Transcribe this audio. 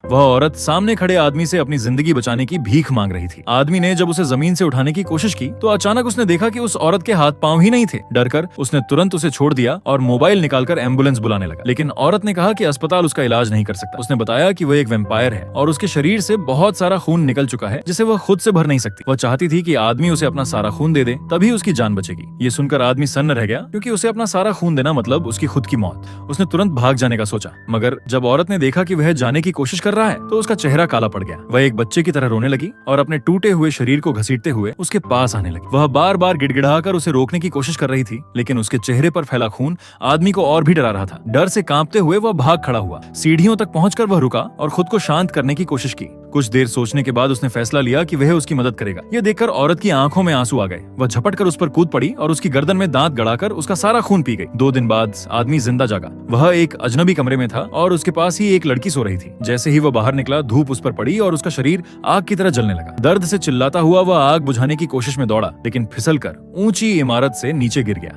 वह औरत सामने खड़े आदमी से अपनी जिंदगी बचाने की भीख मांग रही थी। आदमी ने जब उसे जमीन से उठाने की कोशिश की तो अचानक उसने देखा कि उस औरत के हाथ पांव ही नहीं थे। डरकर उसने तुरंत उसे छोड़ दिया और मोबाइल निकालकर एम्बुलेंस बुलाने लगा। लेकिन औरत ने कहा कि अस्पताल उसका इलाज नहीं कर सकता। उसने बताया कि वह एक वैम्पायर है और उसके शरीर से बहुत सारा खून निकल चुका है जिसे वह खुद से भर नहीं सकती। वह चाहती थी कि आदमी उसे अपना सारा खून दे दे, तभी उसकी जान बचेगी। ये सुनकर आदमी सन्न रह गया, क्योंकि उसे अपना सारा खून देना मतलब उसकी खुद की मौत। उसने तुरंत भाग जाने का सोचा, मगर जब औरत ने देखा कि वह जाने की कोशिश कर रहा है तो उसका चेहरा काला पड़ गया। वह एक बच्चे की तरह रोने लगी और अपने टूटे हुए शरीर को घसीटते हुए उसके पास आने लगी। वह बार बार गिड़गिड़ाकर उसे रोकने की कोशिश कर रही थी, लेकिन उसके चेहरे पर फैला खून आदमी को और भी डरा रहा था। डर से कांपते हुए वह भाग खड़ा हुआ। सीढ़ियों तक पहुंचकर वह रुका और खुद को शांत करने की कोशिश की। कुछ देर सोचने के बाद उसने फैसला लिया कि वह उसकी मदद करेगा। यह देखकर औरत की आंखों में आंसू आ गए। वह झपटकर उस पर कूद पड़ी और उसकी गर्दन में दांत गड़ाकर उसका सारा खून पी गई। 2 दिन बाद आदमी जिंदा जागा। वह एक अजनबी कमरे में था और उसके पास ही एक लड़की सो रही थी। जैसे ही वह बाहर निकला, धूप उस पर पड़ी और उसका शरीर आग की तरह जलने लगा। दर्द से चिल्लाता हुआ वह आग बुझाने की कोशिश में दौड़ा, लेकिन फिसलकर ऊंची इमारत से नीचे गिर गया।